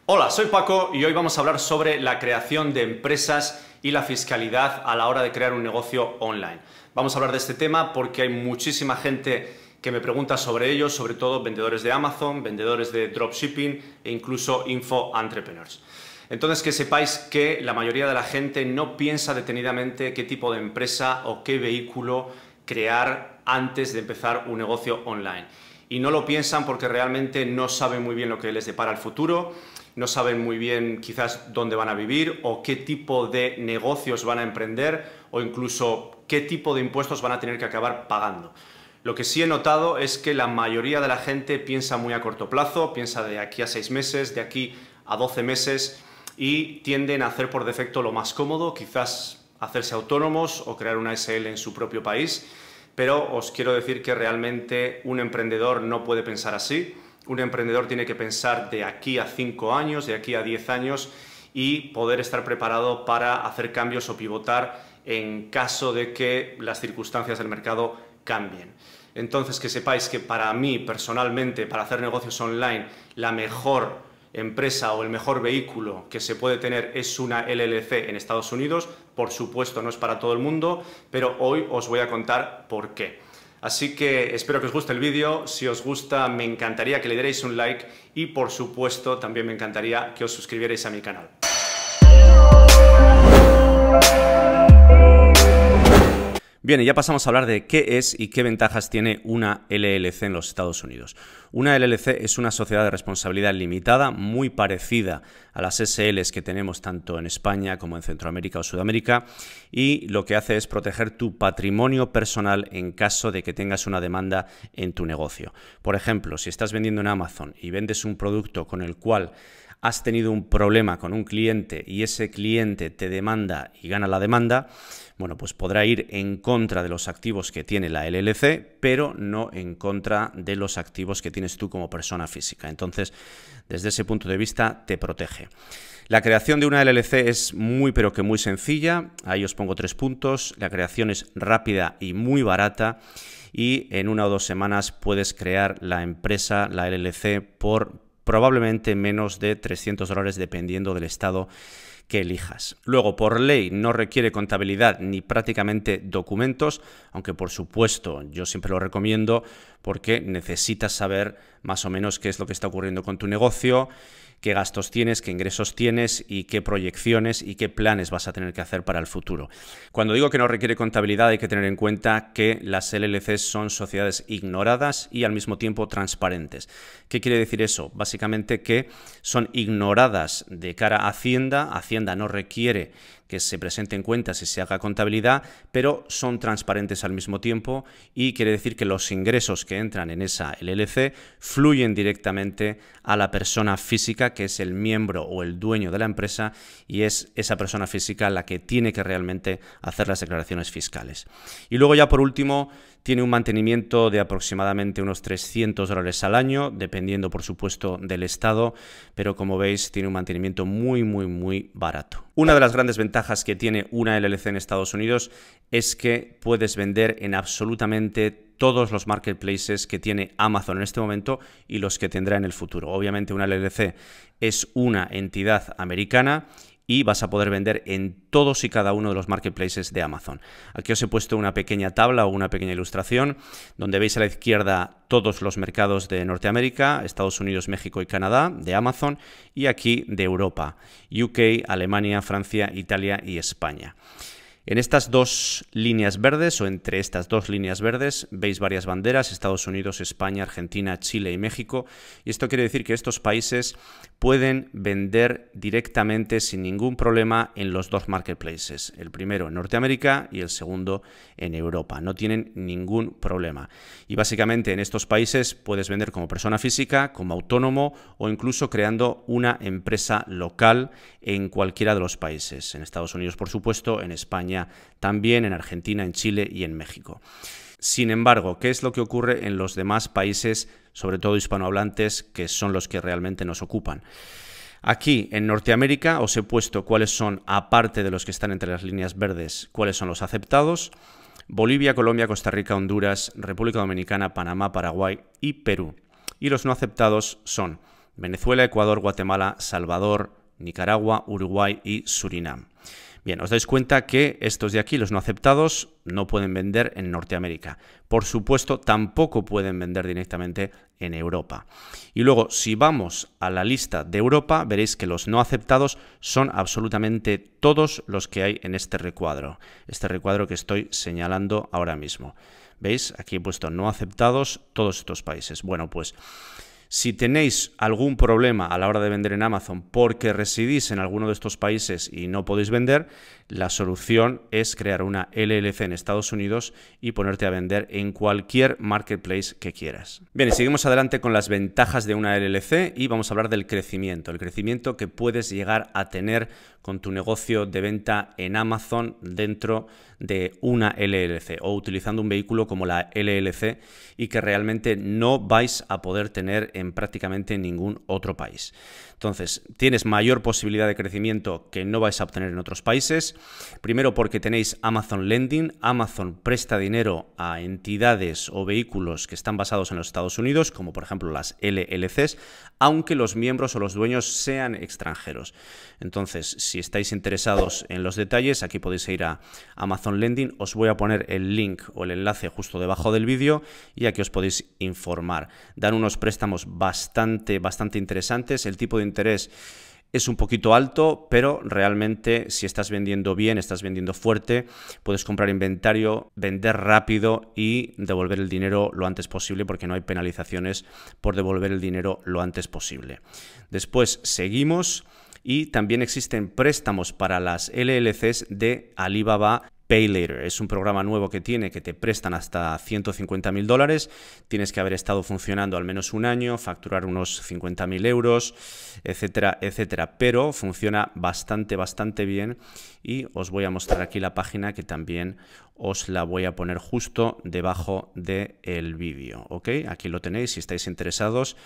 Hola, soy Paco y hoy vamos a hablar sobre la creación de empresas y la fiscalidad a la hora de crear un negocio online. Vamos a hablar de este tema porque hay muchísima gente que me pregunta sobre ello, sobre todo vendedores de Amazon, vendedores de dropshipping e incluso infoentrepreneurs. Entonces, que sepáis que la mayoría de la gente no piensa detenidamente qué tipo de empresa o qué vehículo crear antes de empezar un negocio online. Y no lo piensan porque realmente no saben muy bien lo que les depara el futuro, no saben muy bien quizás dónde van a vivir o qué tipo de negocios van a emprender o incluso qué tipo de impuestos van a tener que acabar pagando. Lo que sí he notado es que la mayoría de la gente piensa muy a corto plazo, piensa de aquí a 6 meses, de aquí a 12 meses y tienden a hacer por defecto lo más cómodo, quizás hacerse autónomos o crear una SL en su propio país, pero os quiero decir que realmente un emprendedor no puede pensar así. Un emprendedor tiene que pensar de aquí a 5 años, de aquí a 10 años y poder estar preparado para hacer cambios o pivotar en caso de que las circunstancias del mercado cambien. Entonces, que sepáis que para mí, personalmente, para hacer negocios online, la mejor empresa o el mejor vehículo que se puede tener es una LLC en Estados Unidos. Por supuesto, no es para todo el mundo, pero hoy os voy a contar por qué. Así que espero que os guste el vídeo. Si os gusta, me encantaría que le dierais un like y, por supuesto, también me encantaría que os suscribierais a mi canal. Bien, y ya pasamos a hablar de qué es y qué ventajas tiene una LLC en los Estados Unidos. Una LLC es una sociedad de responsabilidad limitada muy parecida a las SLs que tenemos tanto en España como en Centroamérica o Sudamérica, y lo que hace es proteger tu patrimonio personal en caso de que tengas una demanda en tu negocio. Por ejemplo, si estás vendiendo en Amazon y vendes un producto con el cual has tenido un problema con un cliente y ese cliente te demanda y gana la demanda, bueno, pues podrá ir en contra de los activos que tiene la LLC, pero no en contra de los activos que tienes tú como persona física. Entonces, desde ese punto de vista, te protege. La creación de una LLC es muy, pero que muy sencilla. Ahí os pongo 3 puntos. La creación es rápida y muy barata. Y en 1 o 2 semanas puedes crear la empresa, la LLC, por probablemente menos de $300 dependiendo del estado que elijas. Luego, por ley, no requiere contabilidad ni prácticamente documentos, aunque por supuesto yo siempre lo recomiendo porque necesitas saber más o menos qué es lo que está ocurriendo con tu negocio, qué gastos tienes, qué ingresos tienes y qué proyecciones y qué planes vas a tener que hacer para el futuro. Cuando digo que no requiere contabilidad, hay que tener en cuenta que las LLCs son sociedades ignoradas y al mismo tiempo transparentes. ¿Qué quiere decir eso? Básicamente que son ignoradas de cara a Hacienda. Hacienda no requiere que se presenten cuentas y se haga contabilidad, pero son transparentes al mismo tiempo, y quiere decir que los ingresos que entran en esa LLC fluyen directamente a la persona física, que es el miembro o el dueño de la empresa, y es esa persona física la que tiene que realmente hacer las declaraciones fiscales. Y luego, ya por último, tiene un mantenimiento de aproximadamente unos $300 al año, dependiendo por supuesto del estado, pero como veis tiene un mantenimiento muy barato. Una de las grandes ventajas que tiene una LLC en Estados Unidos es que puedes vender en absolutamente todos los marketplaces que tiene Amazon en este momento y los que tendrá en el futuro. Obviamente una LLC es una entidad americana y vas a poder vender en todos y cada uno de los marketplaces de Amazon. Aquí os he puesto una pequeña tabla o una pequeña ilustración donde veis a la izquierda todos los mercados de Norteamérica, Estados Unidos, México y Canadá de Amazon, y aquí de Europa, UK, Alemania, Francia, Italia y España. En estas 2 líneas verdes, o entre estas 2 líneas verdes, veis varias banderas: Estados Unidos, España, Argentina, Chile y México. Y esto quiere decir que estos países pueden vender directamente sin ningún problema en los 2 marketplaces. El primero en Norteamérica y el segundo en Europa. No tienen ningún problema. Y básicamente en estos países puedes vender como persona física, como autónomo o incluso creando una empresa local en cualquiera de los países. En Estados Unidos, por supuesto, en España también, en Argentina, en Chile y en México. Sin embargo, ¿qué es lo que ocurre en los demás países, sobre todo hispanohablantes, que son los que realmente nos ocupan? Aquí en Norteamérica os he puesto cuáles son, aparte de los que están entre las líneas verdes, cuáles son los aceptados: Bolivia, Colombia, Costa Rica, Honduras, República Dominicana, Panamá, Paraguay y Perú. Y los no aceptados son Venezuela, Ecuador, Guatemala, Salvador, Nicaragua, Uruguay y Surinam. Bien, os dais cuenta que estos de aquí, los no aceptados, no pueden vender en Norteamérica. Por supuesto, tampoco pueden vender directamente en Europa. Y luego, si vamos a la lista de Europa, veréis que los no aceptados son absolutamente todos los que hay en este recuadro que estoy señalando ahora mismo. ¿Veis? Aquí he puesto no aceptados todos estos países. Bueno, pues si tenéis algún problema a la hora de vender en Amazon porque residís en alguno de estos países y no podéis vender, la solución es crear una LLC en Estados Unidos y ponerte a vender en cualquier marketplace que quieras. Bien, y seguimos adelante con las ventajas de una LLC y vamos a hablar del crecimiento. El crecimiento que puedes llegar a tener con tu negocio de venta en Amazon dentro de una LLC o utilizando un vehículo como la LLC y que realmente no vais a poder tener en prácticamente ningún otro país. Entonces, tienes mayor posibilidad de crecimiento que no vais a obtener en otros países. Primero porque tenéis Amazon Lending. Amazon presta dinero a entidades o vehículos que están basados en los Estados Unidos, como por ejemplo las LLCs, aunque los miembros o los dueños sean extranjeros. Entonces, si estáis interesados en los detalles, aquí podéis ir a Amazon Lending. Os voy a poner el link o el enlace justo debajo del vídeo y aquí os podéis informar. Dan unos préstamos bastante interesantes. El tipo de interés es un poquito alto, pero realmente si estás vendiendo bien, estás vendiendo fuerte, puedes comprar inventario, vender rápido y devolver el dinero lo antes posible porque no hay penalizaciones por devolver el dinero lo antes posible. Después seguimos y también existen préstamos para las LLCs de Alibaba Pay Later. Es un programa nuevo que te prestan hasta $150.000, tienes que haber estado funcionando al menos un año, facturar unos 50.000 euros, etcétera, etcétera, pero funciona bastante bien y os voy a mostrar aquí la página que también os la voy a poner justo debajo del vídeo, ¿ok? Aquí lo tenéis si estáis interesados.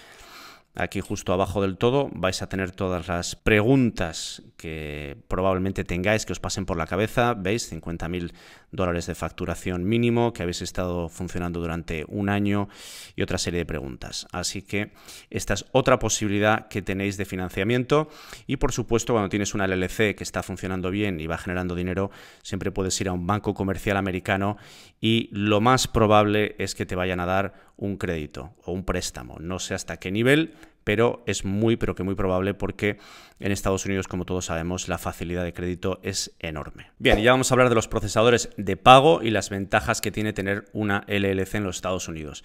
Aquí justo abajo del todo vais a tener todas las preguntas que probablemente tengáis que os pasen por la cabeza. ¿Veis? $50.000 de facturación mínimo, que habéis estado funcionando durante un año y otra serie de preguntas. Así que esta es otra posibilidad que tenéis de financiamiento y por supuesto cuando tienes una LLC que está funcionando bien y va generando dinero, siempre puedes ir a un banco comercial americano y lo más probable es que te vayan a dar un crédito o un préstamo. No sé hasta qué nivel, pero es muy probable porque en Estados Unidos, como todos sabemos, la facilidad de crédito es enorme. Bien, y ya vamos a hablar de los procesadores de pago y las ventajas que tiene tener una LLC en los Estados Unidos.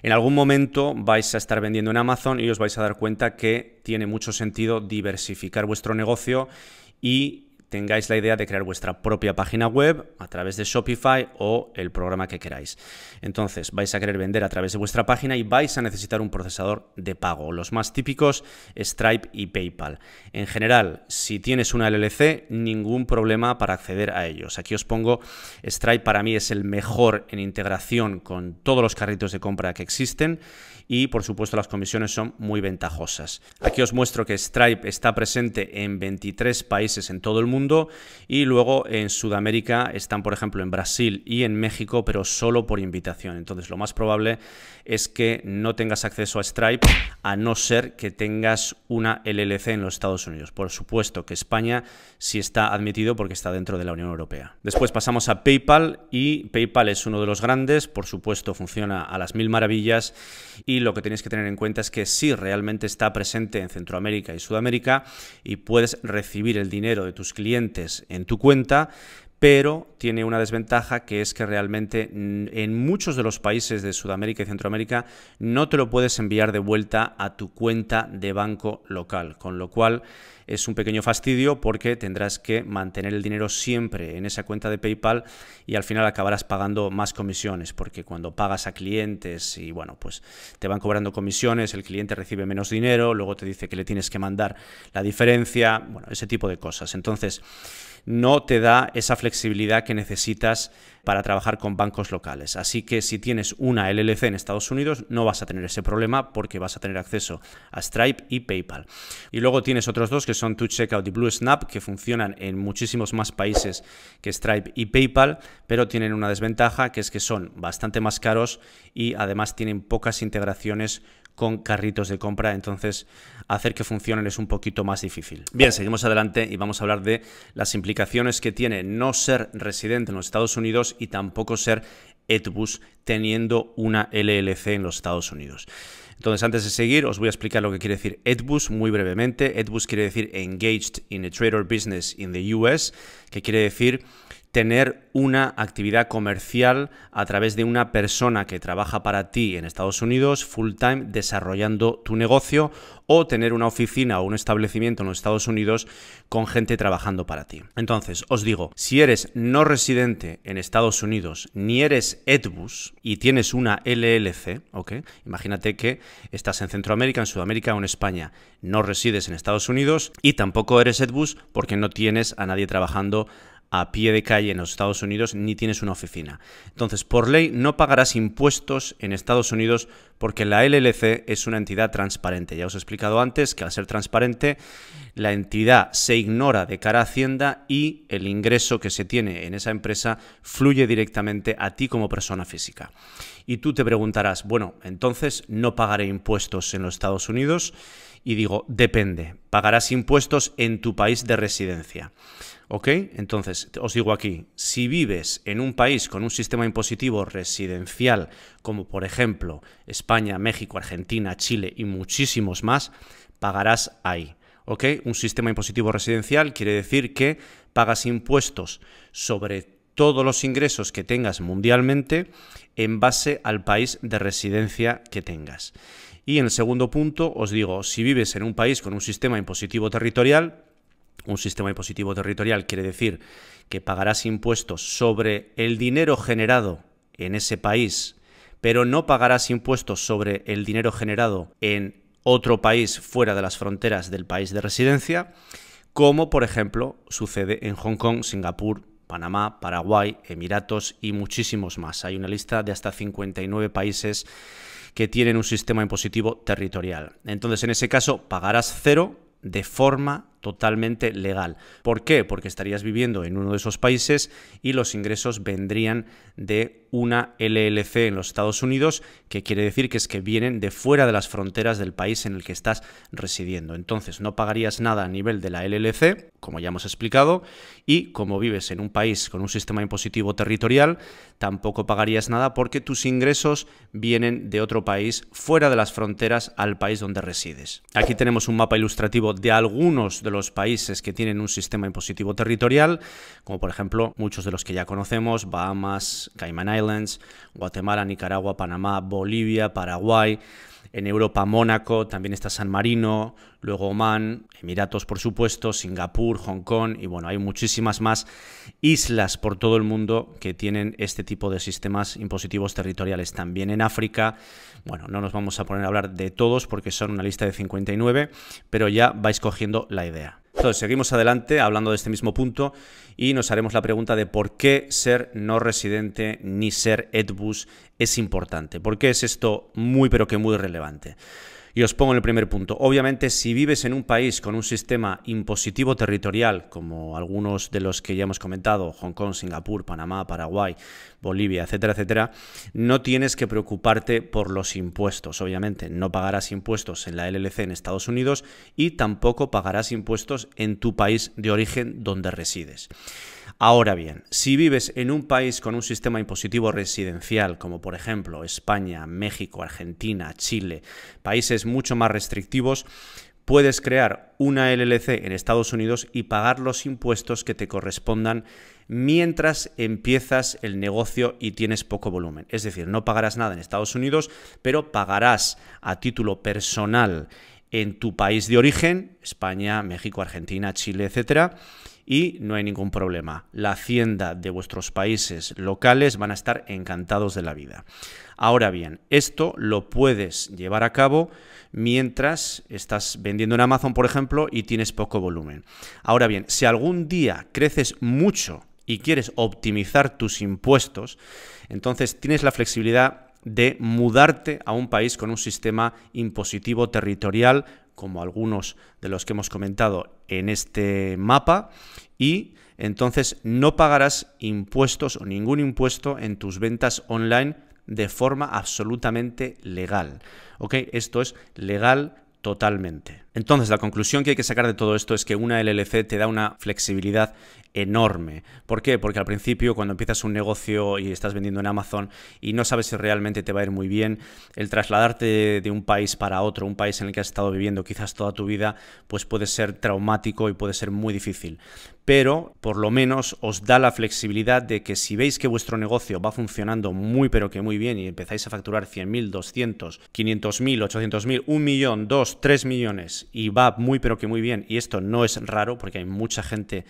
En algún momento vais a estar vendiendo en Amazon y os vais a dar cuenta que tiene mucho sentido diversificar vuestro negocio y tengáis la idea de crear vuestra propia página web a través de Shopify o el programa que queráis. Entonces vais a querer vender a través de vuestra página y vais a necesitar un procesador de pago. Los más típicos, Stripe y PayPal. En general, si tienes una LLC, ningún problema para acceder a ellos. Aquí os pongo, Stripe para mí es el mejor en integración con todos los carritos de compra que existen y por supuesto las comisiones son muy ventajosas. Aquí os muestro que Stripe está presente en 23 países en todo el mundo y luego en Sudamérica están por ejemplo en Brasil y en México, pero solo por invitación. Entonces lo más probable es que no tengas acceso a Stripe a no ser que tengas una LLC en los Estados Unidos. Por supuesto que España sí está admitido porque está dentro de la Unión Europea. Después pasamos a PayPal y PayPal es uno de los grandes, por supuesto funciona a las mil maravillas y lo que tenéis que tener en cuenta es que sí realmente está presente en Centroamérica y Sudamérica y puedes recibir el dinero de tus clientes en tu cuenta, pero tiene una desventaja que es que realmente en muchos de los países de Sudamérica y Centroamérica no te lo puedes enviar de vuelta a tu cuenta de banco local, con lo cual es un pequeño fastidio porque tendrás que mantener el dinero siempre en esa cuenta de PayPal y al final acabarás pagando más comisiones porque cuando pagas a clientes y bueno, pues te van cobrando comisiones, el cliente recibe menos dinero, luego te dice que le tienes que mandar la diferencia, bueno, ese tipo de cosas. Entonces, no te da esa flexibilidad que necesitas para trabajar con bancos locales. Así que si tienes una LLC en Estados Unidos no vas a tener ese problema porque vas a tener acceso a Stripe y PayPal. Y luego tienes otros dos que son ToCheckout y BlueSnap que funcionan en muchísimos más países que Stripe y PayPal, pero tienen una desventaja que es que son bastante más caros y además tienen pocas integraciones con carritos de compra, entonces hacer que funcionen es un poquito más difícil. Bien, seguimos adelante y vamos a hablar de las implicaciones que tiene no ser residente en los Estados Unidos y tampoco ser ETBUS teniendo una LLC en los Estados Unidos. Entonces, antes de seguir, os voy a explicar lo que quiere decir ETBUS muy brevemente. ETBUS quiere decir Engaged in a Trade or Business in the US, que quiere decir tener una actividad comercial a través de una persona que trabaja para ti en Estados Unidos full time desarrollando tu negocio, o tener una oficina o un establecimiento en los Estados Unidos con gente trabajando para ti. Entonces, os digo, si eres no residente en Estados Unidos ni eres ETBUS y tienes una LLC, ¿ok? Imagínate que estás en Centroamérica, en Sudamérica o en España, no resides en Estados Unidos y tampoco eres ETBUS porque no tienes a nadie trabajando a pie de calle en los Estados Unidos ni tienes una oficina. Entonces, por ley no pagarás impuestos en Estados Unidos porque la LLC es una entidad transparente. Ya os he explicado antes que al ser transparente, la entidad se ignora de cara a Hacienda y el ingreso que se tiene en esa empresa fluye directamente a ti como persona física. Y tú te preguntarás, bueno, entonces no pagaré impuestos en los Estados Unidos. Y digo, depende, pagarás impuestos en tu país de residencia. ¿Ok? Entonces, os digo aquí, si vives en un país con un sistema impositivo residencial, como por ejemplo España, México, Argentina, Chile y muchísimos más, pagarás ahí. ¿Ok? Un sistema impositivo residencial quiere decir que pagas impuestos sobre todos los ingresos que tengas mundialmente en base al país de residencia que tengas. Y en el segundo punto, os digo, si vives en un país con un sistema impositivo territorial, un sistema impositivo territorial quiere decir que pagarás impuestos sobre el dinero generado en ese país, pero no pagarás impuestos sobre el dinero generado en otro país fuera de las fronteras del país de residencia, como por ejemplo sucede en Hong Kong, Singapur, Panamá, Paraguay, Emiratos y muchísimos más. Hay una lista de hasta 59 países que tienen un sistema impositivo territorial. Entonces, en ese caso, pagarás cero de forma totalmente legal. ¿Por qué? Porque estarías viviendo en uno de esos países y los ingresos vendrían de una LLC en los Estados Unidos, que quiere decir que es que vienen de fuera de las fronteras del país en el que estás residiendo. Entonces no pagarías nada a nivel de la LLC, como ya hemos explicado, y como vives en un país con un sistema impositivo territorial, tampoco pagarías nada porque tus ingresos vienen de otro país fuera de las fronteras al país donde resides. Aquí tenemos un mapa ilustrativo de algunos de los países que tienen un sistema impositivo territorial, como por ejemplo muchos de los que ya conocemos: Bahamas, Cayman Islands, Guatemala, Nicaragua, Panamá, Bolivia, Paraguay. En Europa, Mónaco, también está San Marino, luego Omán, Emiratos, por supuesto, Singapur, Hong Kong, y bueno, hay muchísimas más islas por todo el mundo que tienen este tipo de sistemas impositivos territoriales. También en África, bueno, no nos vamos a poner a hablar de todos porque son una lista de 59, pero ya vais cogiendo la idea. Entonces, seguimos adelante hablando de este mismo punto y nos haremos la pregunta de por qué ser no residente ni ser ETBUS es importante. ¿Por qué es esto muy pero que muy relevante? Y os pongo en el primer punto. Obviamente, si vives en un país con un sistema impositivo territorial, como algunos de los que ya hemos comentado, Hong Kong, Singapur, Panamá, Paraguay, Bolivia, etcétera, etcétera, no tienes que preocuparte por los impuestos. Obviamente, no pagarás impuestos en la LLC en Estados Unidos y tampoco pagarás impuestos en tu país de origen donde resides. Ahora bien, si vives en un país con un sistema impositivo residencial, como por ejemplo España, México, Argentina, Chile, países mucho más restrictivos, puedes crear una LLC en Estados Unidos y pagar los impuestos que te correspondan mientras empiezas el negocio y tienes poco volumen. Es decir, no pagarás nada en Estados Unidos, pero pagarás a título personal en tu país de origen, España, México, Argentina, Chile, etcétera, y no hay ningún problema. La Hacienda de vuestros países locales van a estar encantados de la vida. Ahora bien, esto lo puedes llevar a cabo mientras estás vendiendo en Amazon, por ejemplo, y tienes poco volumen. Ahora bien, si algún día creces mucho y quieres optimizar tus impuestos, entonces tienes la flexibilidad de mudarte a un país con un sistema impositivo territorial, como algunos de los que hemos comentado en este mapa, y entonces no pagarás impuestos o ningún impuesto en tus ventas online de forma absolutamente legal. ¿Ok? Esto es legal totalmente. Entonces, la conclusión que hay que sacar de todo esto es que una LLC te da una flexibilidad enorme. ¿Por qué? Porque al principio, cuando empiezas un negocio y estás vendiendo en Amazon y no sabes si realmente te va a ir muy bien, el trasladarte de un país para otro, un país en el que has estado viviendo quizás toda tu vida, pues puede ser traumático y puede ser muy difícil. Pero, por lo menos, os da la flexibilidad de que si veis que vuestro negocio va funcionando muy pero que muy bien y empezáis a facturar 100.000, 200, 500.000, 800.000, 1 millón, 2, 3 millones y va muy pero que muy bien, y esto no es raro porque hay mucha gente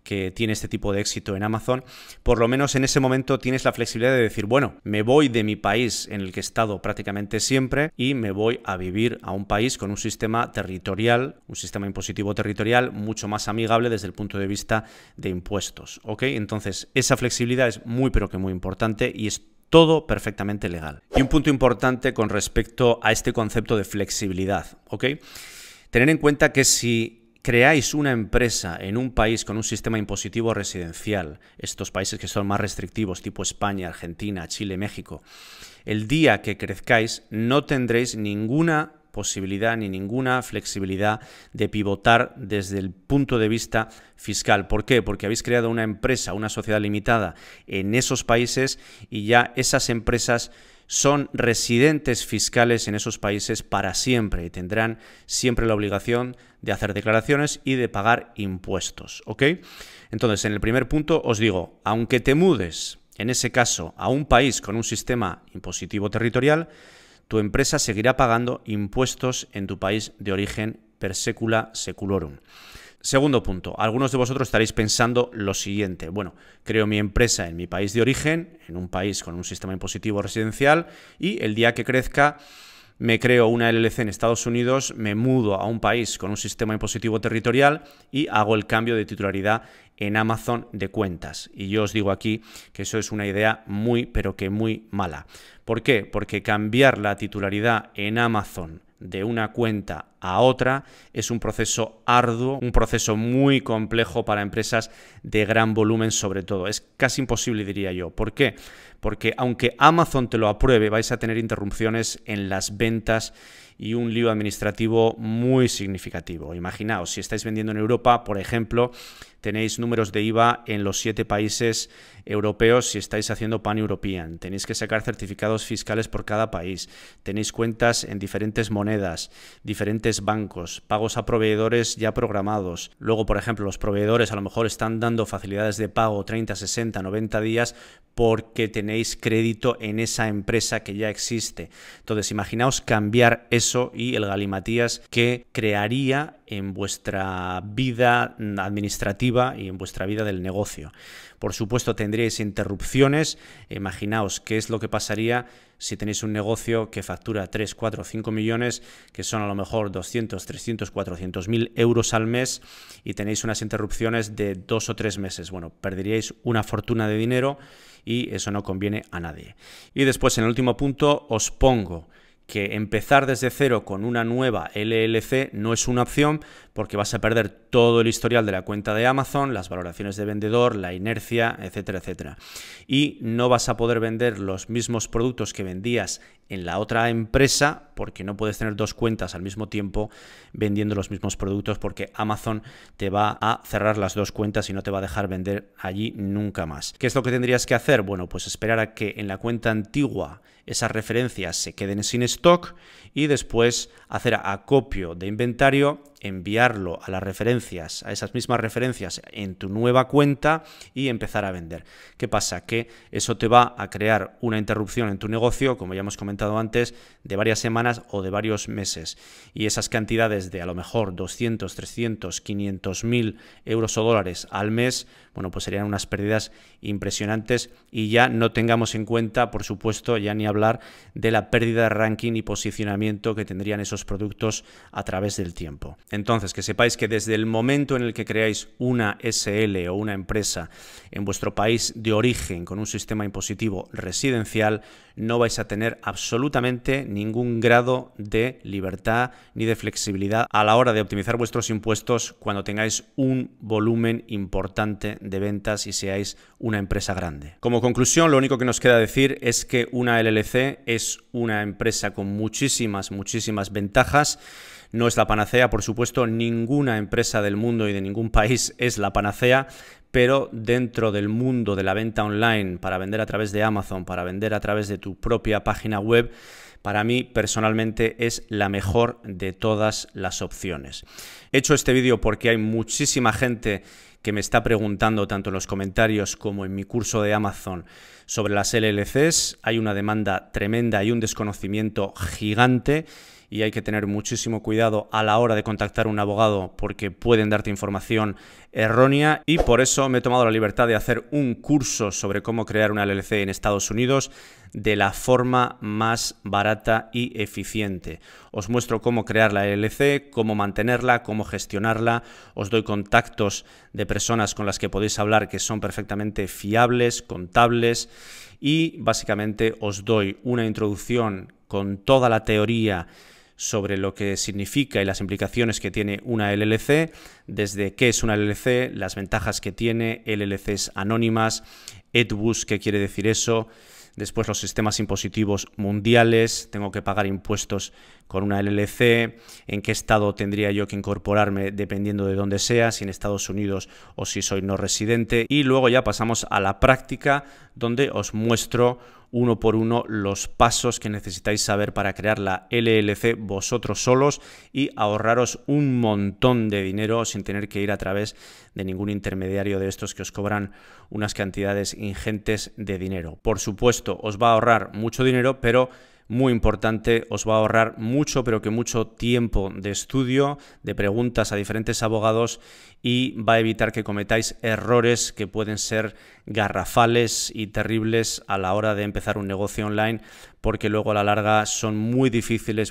que tiene este tipo de éxito en Amazon, por lo menos en ese momento tienes la flexibilidad de decir, bueno, me voy de mi país en el que he estado prácticamente siempre y me voy a vivir a un país con un sistema territorial, un sistema impositivo territorial mucho más amigable desde el punto de vista de impuestos, ¿ok? Entonces, esa flexibilidad es muy pero que muy importante y es todo perfectamente legal. Y un punto importante con respecto a este concepto de flexibilidad, ¿ok? Tener en cuenta que si creáis una empresa en un país con un sistema impositivo residencial, estos países que son más restrictivos, tipo España, Argentina, Chile, México, el día que crezcáis no tendréis ninguna posibilidad ni ninguna flexibilidad de pivotar desde el punto de vista fiscal. ¿Por qué? Porque habéis creado una empresa, una sociedad limitada en esos países y ya esas empresas son residentes fiscales en esos países para siempre y tendrán siempre la obligación de hacer declaraciones y de pagar impuestos, ¿ok? Entonces, en el primer punto os digo, aunque te mudes, en ese caso, a un país con un sistema impositivo territorial, tu empresa seguirá pagando impuestos en tu país de origen per secula seculorum. Segundo punto, algunos de vosotros estaréis pensando lo siguiente, bueno, creo mi empresa en mi país de origen, en un país con un sistema impositivo residencial y el día que crezca me creo una LLC en Estados Unidos, me mudo a un país con un sistema impositivo territorial y hago el cambio de titularidad en Amazon de cuentas. Y yo os digo aquí que eso es una idea muy, pero que muy mala. ¿Por qué? Porque cambiar la titularidad en Amazon de una cuenta a otra es un proceso arduo, un proceso muy complejo para empresas de gran volumen sobre todo. Es casi imposible, diría yo. ¿Por qué? Porque aunque Amazon te lo apruebe, vais a tener interrupciones en las ventas y un lío administrativo muy significativo. Imaginaos, si estáis vendiendo en Europa, por ejemplo, tenéis números de IVA en los 7 países europeos si estáis haciendo pan-european. Tenéis que sacar certificados fiscales por cada país. Tenéis cuentas en diferentes monedas, diferentes bancos, pagos a proveedores ya programados. Luego, por ejemplo, los proveedores a lo mejor están dando facilidades de pago 30, 60, 90 días porque tenéis crédito en esa empresa que ya existe. Entonces, imaginaos cambiar eso y el galimatías que crearía en vuestra vida administrativa y en vuestra vida del negocio. Por supuesto, tendríais interrupciones. Imaginaos qué es lo que pasaría si tenéis un negocio que factura 3, 4, 5 millones, que son a lo mejor 200, 300, 400.000 euros al mes y tenéis unas interrupciones de 2 o 3 meses. Bueno, perderíais una fortuna de dinero y eso no conviene a nadie. Y después, en el último punto, os pongo que empezar desde cero con una nueva LLC no es una opción porque vas a perder todo el historial de la cuenta de Amazon, las valoraciones de vendedor, la inercia, etcétera, etcétera. Y no vas a poder vender los mismos productos que vendías en la otra empresa porque no puedes tener 2 cuentas al mismo tiempo vendiendo los mismos productos porque Amazon te va a cerrar las 2 cuentas y no te va a dejar vender allí nunca más. ¿Qué es lo que tendrías que hacer? Bueno, pues esperar a que en la cuenta antigua esas referencias se queden sin stock y después hacer acopio de inventario, enviarlo a las referencias, a esas mismas referencias en tu nueva cuenta y empezar a vender. ¿Qué pasa? Que eso te va a crear una interrupción en tu negocio, como ya hemos comentado antes, de varias semanas o de varios meses. Y esas cantidades de a lo mejor 200, 300, 500.000 euros o dólares al mes, bueno, pues serían unas pérdidas impresionantes y ya no tengamos en cuenta, por supuesto, ya ni hablar de la pérdida de ranking y posicionamiento que tendrían esos productos a través del tiempo. Entonces, que sepáis que desde el momento en el que creáis una SL o una empresa en vuestro país de origen con un sistema impositivo residencial, no vais a tener absolutamente ningún grado de libertad ni de flexibilidad a la hora de optimizar vuestros impuestos cuando tengáis un volumen importante de ventas y seáis una empresa grande. Como conclusión, lo único que nos queda decir es que una LLC es una empresa con muchísimas ventajas. No es la panacea, por supuesto, ninguna empresa del mundo y de ningún país es la panacea, pero dentro del mundo de la venta online, para vender a través de Amazon, para vender a través de tu propia página web, para mí personalmente es la mejor de todas las opciones. He hecho este vídeo porque hay muchísima gente que me está preguntando tanto en los comentarios como en mi curso de Amazon sobre las LLCs. Hay una demanda tremenda y un desconocimiento gigante y hay que tener muchísimo cuidado a la hora de contactar a un abogado porque pueden darte información errónea, y por eso me he tomado la libertad de hacer un curso sobre cómo crear una LLC en Estados Unidos de la forma más barata y eficiente. Os muestro cómo crear la LLC, cómo mantenerla, cómo gestionarla, os doy contactos de personas con las que podéis hablar que son perfectamente fiables, contables, y básicamente os doy una introducción con toda la teoría sobre lo que significa y las implicaciones que tiene una LLC, desde qué es una LLC, las ventajas que tiene, LLCs anónimas, ETBUS, qué quiere decir eso, después los sistemas impositivos mundiales, tengo que pagar impuestos con una LLC, en qué estado tendría yo que incorporarme dependiendo de dónde sea, si en Estados Unidos o si soy no residente, y luego ya pasamos a la práctica donde os muestro uno por uno los pasos que necesitáis saber para crear la LLC vosotros solos y ahorraros un montón de dinero sin tener que ir a través de ningún intermediario de estos que os cobran unas cantidades ingentes de dinero. Por supuesto, os va a ahorrar mucho dinero, pero muy importante, os va a ahorrar mucho, pero que mucho tiempo de estudio, de preguntas a diferentes abogados, y va a evitar que cometáis errores que pueden ser garrafales y terribles a la hora de empezar un negocio online, porque luego a la larga son muy difíciles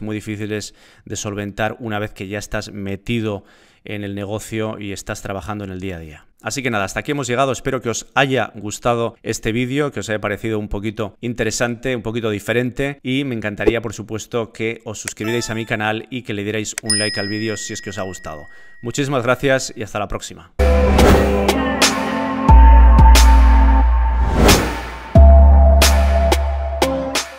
de solventar una vez que ya estás metido en el negocio y estás trabajando en el día a día. Así que nada, hasta aquí hemos llegado. Espero que os haya gustado este vídeo, que os haya parecido un poquito interesante, un poquito diferente, y me encantaría, por supuesto, que os suscribierais a mi canal y que le dierais un like al vídeo si es que os ha gustado. Muchísimas gracias y hasta la próxima.